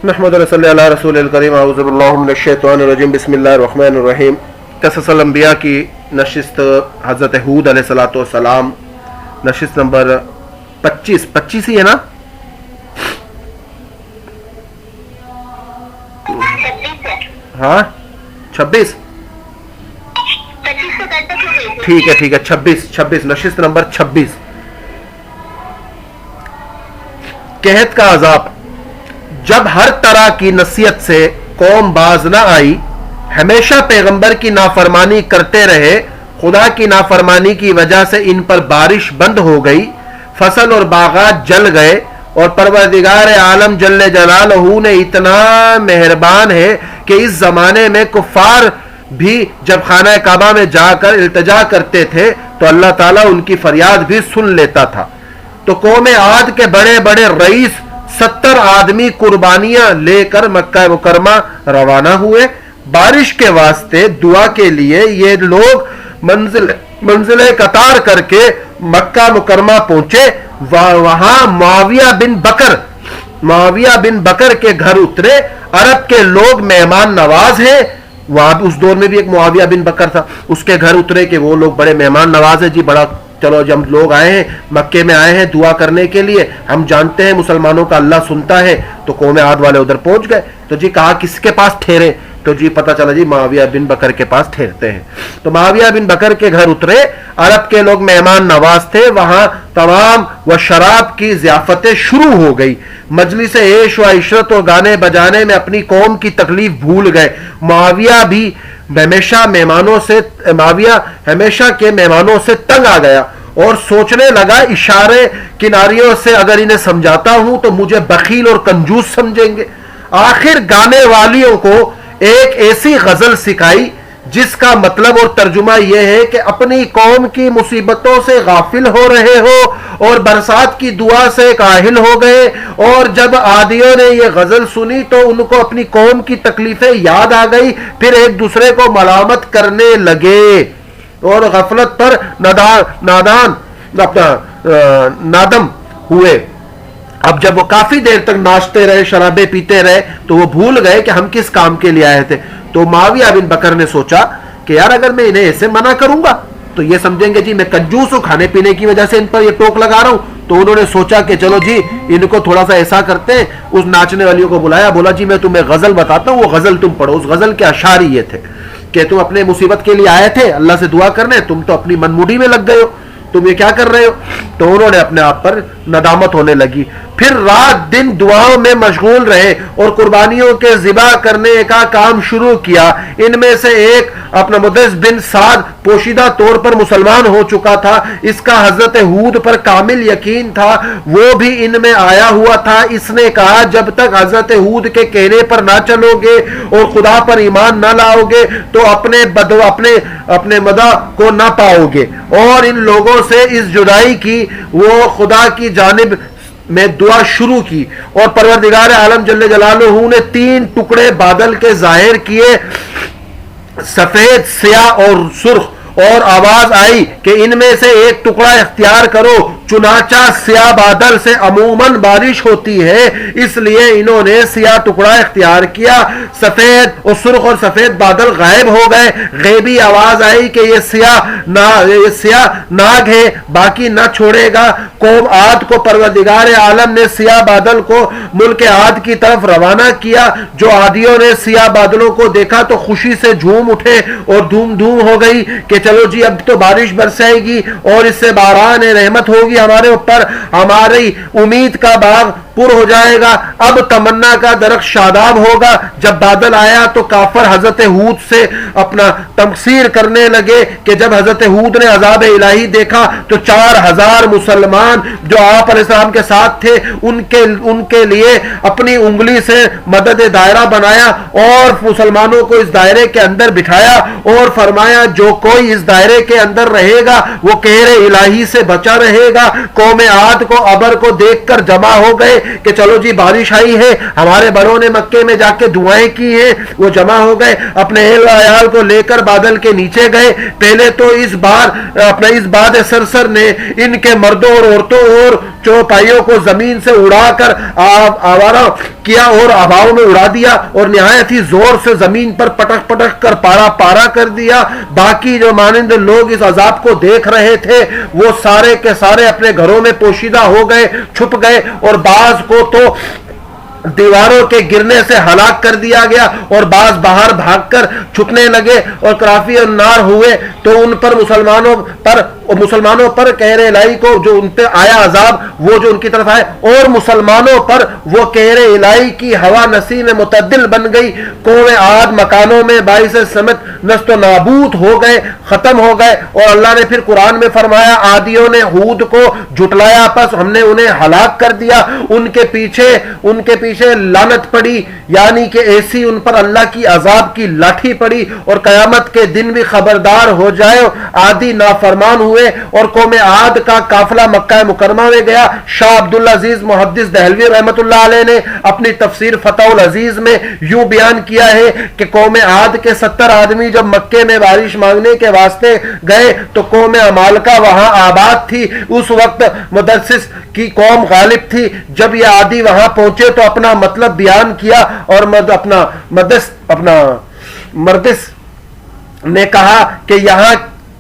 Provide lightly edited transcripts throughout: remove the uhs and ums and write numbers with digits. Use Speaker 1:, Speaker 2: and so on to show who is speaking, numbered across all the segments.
Speaker 1: نحمد صلی اللہ رسول الکریم اعوذ باللہ من الشیطان الرجیم بسم اللہ الرحمن الرحیم. قصص الانبیاء کی نشست حضرت ہود علیہ الصلوۃ والسلام، نشست نمبر 25 ہی ہے نا؟ ہاں 26 ٹھیک ہے 26 نشست نمبر 26. قحط کا عذاب. جب ہر طرح کی نصیحت سے قوم باز نہ آئی، ہمیشہ پیغمبر کی نافرمانی کرتے رہے، خدا کی نافرمانی کی وجہ سے ان پر بارش بند ہو گئی، فصل اور باغات جل گئے، اور پروردگار عالم جل جلالہ نے اتنا مہربان ہے کہ اس زمانے میں کفار بھی جب خانہ کعبہ میں جا کر التجا کرتے تھے تو اللہ تعالیٰ ان کی فریاد بھی سن لیتا تھا. تو قوم عاد کے بڑے بڑے رئیس 70 آدمی قربانیاں لے کر مکہ مکرمہ روانہ ہوئے. بارش کے واسطے دعا کے لیے یہ لوگ منزل قطار کر کے مکہ مکرمہ پہنچے. وہاں معاویہ بن بکر کے گھر اترے. عرب کے لوگ مہمان نواز ہیں، وہاں اس دور میں بھی ایک معاویہ بن بکر تھا، اس کے گھر اترے کہ وہ لوگ بڑے مہمان نواز ہیں جی، بڑا چلو جب لوگ آئے ہیں مکے میں آئے ہیں دعا کرنے کے لیے، ہم جانتے ہیں مسلمانوں کا اللہ سنتا ہے. تو قوم عاد والے ادھر پہنچ گئے. تو جی کہا کس کے پاس ٹھہرے؟ تو جی پتہ چلا جی معاویہ بن بکر کے پاس ٹھہرتے ہیں. تو معاویہ بن بکر کے گھر اترے. عرب کے لوگ مہمان نواز تھے، وہاں تمام و شراب کی ضیافتیں شروع ہو گئی. مجلس عیش و عشرت اور گانے بجانے میں اپنی قوم کی تکلیف بھول گئے. معاویہ ہمیشہ کے مہمانوں سے تنگ آ گیا اور سوچنے لگا اشارے کناریوں سے اگر انہیں سمجھاتا ہوں تو مجھے بخیل اور کنجوس سمجھیں گے. آخر گانے والیوں کو ایک ایسی غزل سکھائی جس کا مطلب اور ترجمہ یہ ہے کہ اپنی قوم کی مصیبتوں سے غافل ہو رہے ہو اور برسات کی دعا سے کاہل ہو گئے. اور جب عادیوں نے یہ غزل سنی تو ان کو اپنی قوم کی تکلیفیں یاد آ گئی، پھر ایک دوسرے کو ملامت کرنے لگے اور غفلت پر نادم ہوئے. اب جب وہ کافی دیر تک ناچتے رہے، شرابیں پیتے رہے، تو وہ بھول گئے کہ ہم کس کام کے لیے آئے تھے. تو معاویہ بن بکر نے سوچا کہ یار اگر میں انہیں ایسے منع کروں گا تو یہ سمجھیں گے جی میں کنجوس ہوں، کھانے پینے کی وجہ سے ان پر یہ ٹوک لگا رہا ہوں. تو انہوں نے سوچا کہ چلو جی ان کو تھوڑا سا ایسا کرتے ہیں. اس ناچنے والیوں کو بلایا، بولا جی میں تمہیں غزل بتاتا ہوں، وہ غزل تم پڑھو. اس غزل کے اشعار یہ تھے کہ تم اپنے مصیبت کے لیے آئے تھے اللہ سے دعا کرنے، تم تو اپنی منموڈی میں لگ گئے ہو، تم یہ کیا کر رہے ہو. تو انہوں نے اپنے آپ پر ندامت ہونے لگی. پھر رات دن دعاؤں میں مشغول رہے اور قربانیوں کے ذبح کرنے کا کام شروع کیا. ان میں سے ایک اپنا مدرس بن سعد پوشیدہ طور پر مسلمان ہو چکا تھا. اس کا حضرت ہود پر کامل یقین تھا، وہ بھی ان میں آیا ہوا تھا. اس نے کہا جب تک حضرت ہود کے کہنے پر نہ چلو گے اور خدا پر ایمان نہ لاؤ گے تو اپنے مدہ کو نہ پاؤ گے. اور ان لوگوں سے اس جدائی کی وہ خدا کی جانب میں دعا شروع کی اور پروردگار عالم جل جلالہ نے 3 ٹکڑے بادل کے ظاہر کیے، سفید، سیاہ اور سرخ، اور آواز آئی کہ ان میں سے ایک ٹکڑا اختیار کرو. چنانچہ سیاہ بادل سے عموماً بارش ہوتی ہے، اس لیے انہوں نے سیاہ ٹکڑا اختیار کیا. سفید اور سرخ اور سفید بادل غائب ہو گئے. غیبی آواز آئی کہ یہ سیاہ ناگ ہے، باقی نہ چھوڑے گا. قوم عاد کو پروردگار عالم نے سیاہ بادل کو ملک عاد کی طرف روانہ کیا. جو عادیوں نے سیاہ بادلوں کو دیکھا تو خوشی سے جھوم اٹھے اور دھوم دھوم ہو گئی کہ چلو جی اب تو بارش برسے گی اور اس سے باران رحمت ہوگی ہمارے اوپر، ہماری امید کا باغ پر ہو جائے گا، اب تمنا کا درخت شاداب ہوگا. جب بادل آیا تو کافر حضرت ہود سے اپنا تمثیر کرنے لگے کہ جب حضرت ہود نے عذاب الہی دیکھا تو 4000 مسلمان جو آپ علیہ السلام کے ساتھ تھے ان کے لیے اپنی انگلی سے مدد دائرہ بنایا اور مسلمانوں کو اس دائرے کے اندر بٹھایا اور فرمایا جو کوئی اس دائرے کے اندر رہے گا وہ قہر الہی سے بچا رہے گا. قوم عاد کو ابر کو دیکھ کر جمع ہو گئے. کہ چلو جی بارش آئی ہے, ہمارے بڑوں نے مکے میں جا کے دعائیں کی ہیں, وہ جمع ہو گئے, اپنے اہل عیال کو لے کر بادل کے نیچے گئے. پہلے تو اس بار اپنا اس باد سرسر نے ان کے مردوں اور عورتوں اور چوپائیوں کو زمین سے اڑا کر آوارہ کیا اور ہواؤں میں اڑا دیا, اور نہایت ہی زور سے زمین پر پٹک پٹک کر پارا پارا کر دیا. باقی جو مانند لوگ اس عذاب کو دیکھ رہے تھے وہ سارے کے سارے اپنے گھروں میں پوشیدہ ہو گئے, چھپ گئے, اور بعض کو تو دیواروں کے گرنے سے ہلاک کر دیا گیا, اور بعض باہر بھاگ کر چھپنے لگے, اور کافی النار ہوئے. تو ان پر مسلمانوں پر کہر الہی کو جو ان پہ آیا عذاب وہ جو ان کی طرف آئے, اور مسلمانوں پر وہ کہر الہی کی ہوا نسیم متعدل بن گئی. قوم عاد مکانوں میں باعث سمت نست و نابود ہو گئے, ختم ہو گئے. اور اللہ نے پھر قرآن میں فرمایا عادیوں نے ہود کو جھٹلایا, پس ہم نے انہیں ہلاک کر دیا. ان کے پیچھے لعنت پڑی, یعنی کہ ایسی ان پر اللہ کی عذاب کی لاٹھی پڑی, اور قیامت کے دن بھی خبردار ہو جائے. عادی نافرمان ہوئے, اور قوم عاد کا قافلہ مکہ مکرمہ میں گیا. شاہ عبدالعزیز محدث دہلوی رحمۃ اللہ علیہ نے اپنی تفسیر فتح العزیز میں یوں بیان کیا ہے کہ قوم عاد کے 70 آدمی جب مکے میں بارش مانگنے کے واسطے گئے تو قوم عمالقہ وہاں آباد تھی. اس وقت مدرسس کی قوم غالب تھی. جب یہ عادی وہاں پہنچے تو اپنا مطلب بیان کیا, اور مردس نے کہا کہ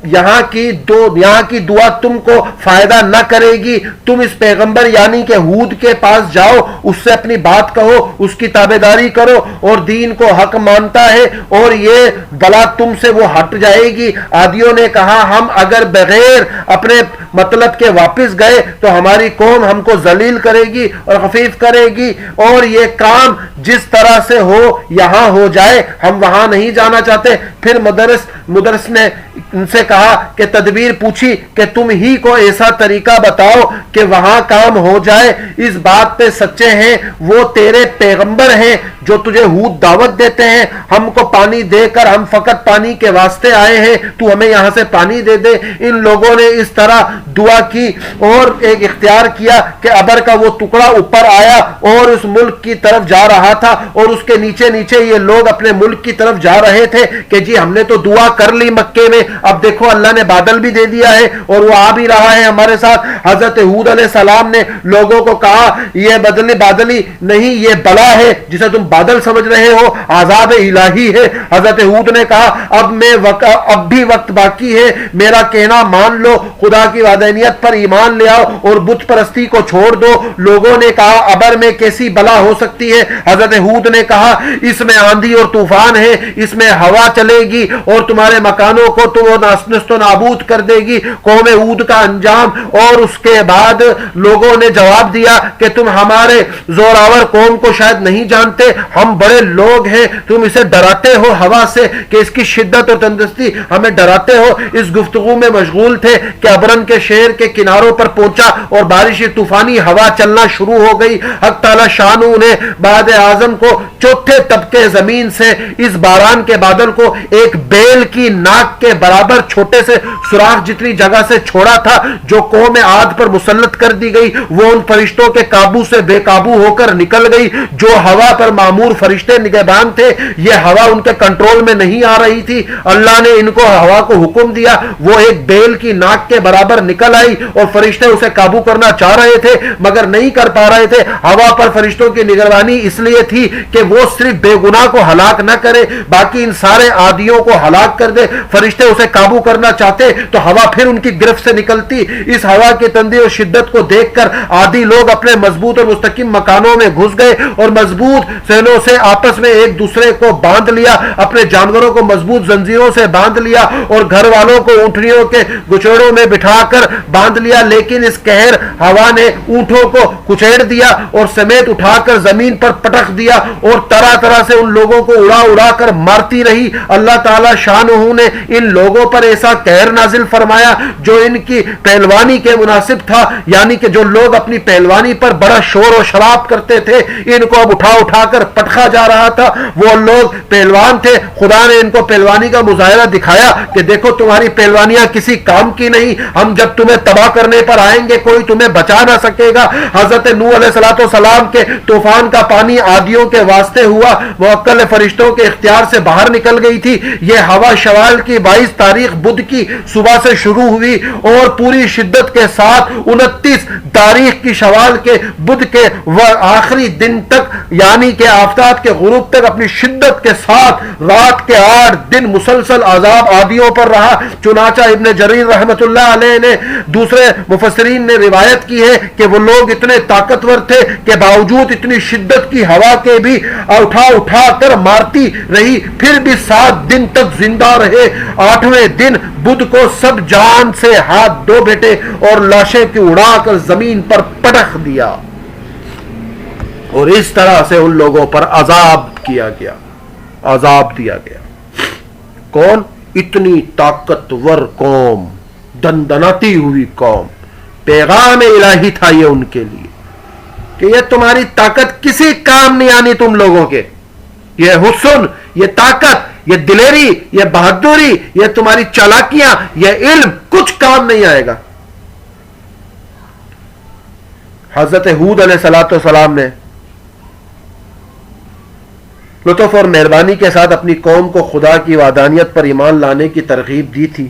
Speaker 1: یہاں کی دعا تم کو فائدہ نہ کرے گی. تم اس پیغمبر یعنی کہ ہود کے پاس جاؤ, اس سے اپنی بات کہو, اس کی تابعداری کرو, اور دین کو حق مانتا ہے, اور یہ بلا تم سے وہ ہٹ جائے گی. عادیوں نے کہا ہم اگر بغیر اپنے مطلب کے واپس گئے تو ہماری قوم ہم کو ذلیل کرے گی اور خفیف کرے گی, اور یہ کام جس طرح سے ہو یہاں ہو جائے, ہم وہاں نہیں جانا چاہتے. پھر مدرس نے ان سے کہا کہ تدبیر پوچھی کہ تم ہی کو ایسا طریقہ بتاؤ کہ وہاں کام ہو جائے. اس بات پہ سچے ہیں وہ تیرے پیغمبر ہیں جو تجھے ہود دعوت دیتے ہیں. ہم کو پانی دے کر, ہم فقط پانی کے واسطے آئے ہیں, تو ہمیں یہاں سے پانی دے دے. ان لوگوں نے اس طرح دعا کی اور ایک اختیار کیا کہ ابر کا وہ ٹکڑا اوپر آیا اور اس ملک کی طرف جا رہا تھا, اور اس کے نیچے نیچے یہ لوگ اپنے ملک کی طرف جا رہے تھے کہ جی ہم نے تو دعا کر لی مکے میں, اب دیکھو اللہ نے بادل بھی دے دیا ہے اور وہ آ بھی رہا ہے ہمارے ساتھ. حضرت ہود علیہ السلام نے لوگوں کو کہا یہ بادلی نہیں, یہ بلا ہے جسے تم بادل سمجھ رہے ہو, عذاب الہی ہے. حضرت ہود نے کہا اب بھی وقت باقی ہے, میرا کہنا مان لو, خدا کی وحدانیت پر ایمان لے آؤ اور بت پرستی کو چھوڑ دو. لوگوں نے کہا ابر میں کیسی بلا ہو سکتی ہے. حضرت ہود نے کہا اس میں آندھی اور طوفان ہے, اس میں ہوا چلے گی اور تمہارے مکانوں کو تو وہ نست و نابود کر دے گی. قوم ہود کا انجام. اور اس کے بعد لوگوں نے جواب دیا کہ تم ہمارے زوراور قوم کو شاید نہیں جانتے, ہم بڑے لوگ ہیں, تم اسے ڈراتے ہو ہوا سے کہ اس کی شدت اور تندرستی, ہمیں ڈراتے ہو. اس گفتگو میں مشغول تھے کہ ابرن کے شہر کے کناروں پر پہنچا اور بارشی طوفانی ہوا چلنا شروع ہو گئی. حق تعالی شانو نے بعد اعظم کو چوتھے طبقے زمین سے اس باران کے بادل کو ایک بیل کی ناک کے برابر چھوٹے سے سوراخ جتنی جگہ سے چھوڑا تھا جو قوم عاد پر مسلط کر دی گئی. وہ ان فرشتوں کے قابو سے بے قابو ہو کر نکل گئی جو ہوا پر معمور فرشتے نگہبان تھے. یہ ہوا ان کے کنٹرول میں نہیں آ رہی تھی. اللہ نے ان کو ہوا کو حکم دیا, وہ ایک بیل کی ناک کے برابر نکل آئی اور فرشتے اسے قابو کرنا چاہ رہے تھے مگر نہیں کر پا رہے تھے. ہوا پر فرشتوں کی نگرانی اس لیے تھی کہ وہ صرف بے گناہ کو ہلاک نہ کرے, باقی ان سارے عادیوں کو ہلاک کر دے. فرشتے اسے قابو کرنا چاہتے تو ہوا پھر ان کی گرفت سے نکلتی. اس ہوا کی تندی اور شدت کو دیکھ کر عادی لوگ اپنے مضبوط اور مستحکم مکانوں میں گھس گئے اور مضبوط سینوں سے آپس میں ایک دوسرے کو باندھ لیا, اپنے جانوروں کو مضبوط زنجیروں سے باندھ لیا اور گھر والوں کو اونٹنیوں کے گچڑوں میں بٹھا کر باندھ لیا. لیکن اس قہر ہوا نے اونٹوں کو کچیڑ دیا اور سمیت اٹھا کر زمین پر پٹک دیا اور اور طرح طرح سے ان لوگوں کو اڑا اڑا کر مارتی رہی. اللہ تعالی شانہ نے ان لوگوں پر ایسا قہر نازل فرمایا جو ان کی پہلوانی کے مناسب تھا, یعنی کہ جو لوگ اپنی پہلوانی پر بڑا شور و شراب کرتے تھے ان کو اب اٹھا اٹھا کر پٹخا جا رہا تھا. وہ لوگ پہلوان تھے, خدا نے ان کو پہلوانی کا مظاہرہ دکھایا کہ دیکھو تمہاری پہلوانیاں کسی کام کی نہیں, ہم جب تمہیں تباہ کرنے پر آئیں گے کوئی تمہیں بچا نہ سکے گا. حضرت نوح علیہ السلام کے طوفان کا پانی عادیوں کے واسطے ہوا, موکل فرشتوں کے اختیار سے باہر نکل گئی تھی. یہ ہوا شوال کی 22 تاریخ بدھ کی صبح سے شروع ہوئی اور پوری شدت کے ساتھ 29 تاریخ کی شوال کے بدھ کے آخری دن تک, یعنی کہ آفتاب کے غروب تک اپنی شدت کے ساتھ رات کے 8 دن مسلسل عذاب عادیوں پر رہا. چنانچہ ابن جریر رحمت اللہ علیہ نے, دوسرے مفسرین نے روایت کی ہے کہ وہ لوگ اتنے طاقتور تھے کہ باوجود اتنی شدت کی ہوا کے بھی اٹھا اٹھا کر مارتی رہی, پھر بھی 7 دن تک زندہ رہے. 8ویں دن بدھ کو سب جان سے ہاتھ دھو بیٹھے اور لاشیں کی اڑا کر زمین پر پٹخ دیا, اور اس طرح سے ان لوگوں پر عذاب کیا گیا, عذاب دیا گیا. کون؟ اتنی طاقتور قوم, دندناتی ہوئی قوم. پیغام الہی تھا یہ ان کے لیے کہ یہ تمہاری طاقت کسی کام نہیں آنی تم لوگوں کے. یہ حسن, یہ طاقت, یہ دلیری, یہ بہادری, یہ تمہاری چالاکیاں, یہ علم کچھ کام نہیں آئے گا. حضرت ہود علیہ السلام نے لطف اور مہربانی کے ساتھ اپنی قوم کو خدا کی وحدانیت پر ایمان لانے کی ترغیب دی تھی,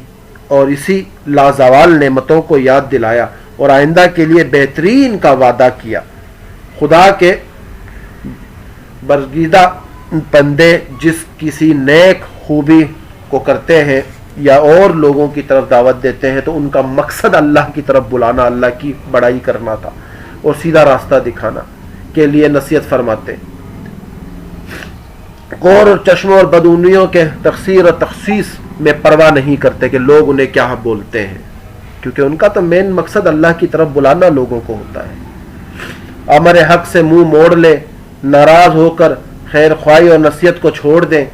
Speaker 1: اور اسی لازوال نعمتوں کو یاد دلایا اور آئندہ کے لیے بہترین کا وعدہ کیا. خدا کے برگزیدہ بندے جس کسی نیک خوبی کو کرتے ہیں یا اور لوگوں کی طرف دعوت دیتے ہیں تو ان کا مقصد اللہ کی طرف بلانا, اللہ کی بڑائی کرنا تھا اور سیدھا راستہ دکھانا کے لیے نصیحت فرماتے. غور اور چشموں اور بدعنیوں کے تقصیر اور تخصیص میں پرواہ نہیں کرتے کہ لوگ انہیں کیا بولتے ہیں, کیونکہ ان کا تو مین مقصد اللہ کی طرف بلانا لوگوں کو ہوتا ہے. امر حق سے منہ موڑ لے, ناراض ہو کر خیر خواہی اور نصیحت کو چھوڑ دیں,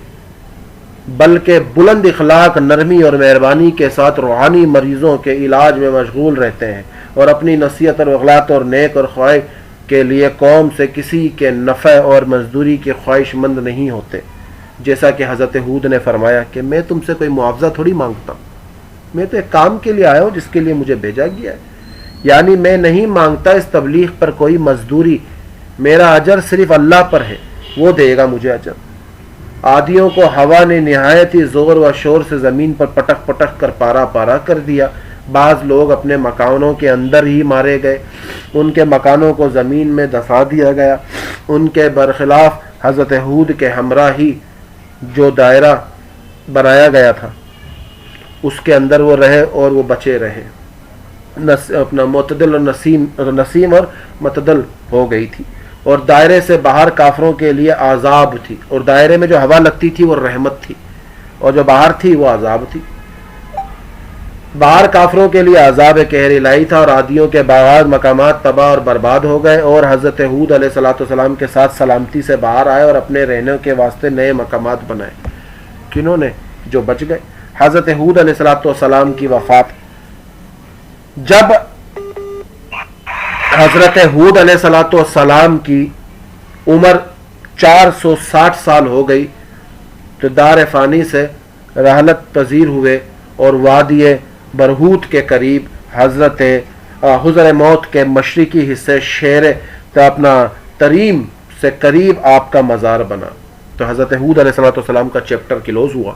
Speaker 1: بلکہ بلند اخلاق, نرمی اور مہربانی کے ساتھ روحانی مریضوں کے علاج میں مشغول رہتے ہیں, اور اپنی نصیحت اور اغلاط اور نیک اور خواہی کے لیے قوم سے کسی کے نفع اور مزدوری کی خواہش مند نہیں ہوتے. جیسا کہ حضرت ہود نے فرمایا کہ میں تم سے کوئی معاوضہ تھوڑی مانگتا ہوں, میں تو ایک کام کے لیے آیا ہوں جس کے لیے مجھے بھیجا گیا ہے, یعنی میں نہیں مانگتا اس تبلیغ پر کوئی مزدوری, میرا اجر صرف اللہ پر ہے, وہ دے گا مجھے اجر. عادیوں کو ہوا نے نہایت ہی زور و شور سے زمین پر پٹک پٹک کر پارا پارا کر دیا. بعض لوگ اپنے مکانوں کے اندر ہی مارے گئے, ان کے مکانوں کو زمین میں دفا دیا گیا. ان کے برخلاف حضرت ہود کے ہمراہ ہی جو دائرہ بنایا گیا تھا اس کے اندر وہ رہے اور وہ بچے رہے. اپنا معتدل اور نسیم اور معتدل ہو گئی تھی, اور دائرے سے باہر کافروں کے لیے عذاب تھی, اور دائرے میں جو ہوا لگتی تھی وہ رحمت تھی, اور جو باہر تھی وہ عذاب تھی. باہر کافروں کے لیے عذاب قہر الہی تھا, اور عادیوں کے بعض مقامات تباہ اور برباد ہو گئے, اور حضرت ہود علیہ السلام کے ساتھ سلامتی سے باہر آئے اور اپنے رہنے کے واسطے نئے مقامات بنائے. کنہوں نے؟ جو بچ گئے. حضرت ہود علیہ السلام کی وفات, جب حضرت ہود علیہ السلام کی عمر 460 سال ہو گئی تو دار فانی سے رحلت پذیر ہوئے, اور وادی برہوت کے قریب حضرت حضر موت کے مشرقی حصے شہر اپنا تریم سے قریب آپ کا مزار بنا. تو حضرت ہود علیہ السلام کا چیپٹر کلوز ہوا.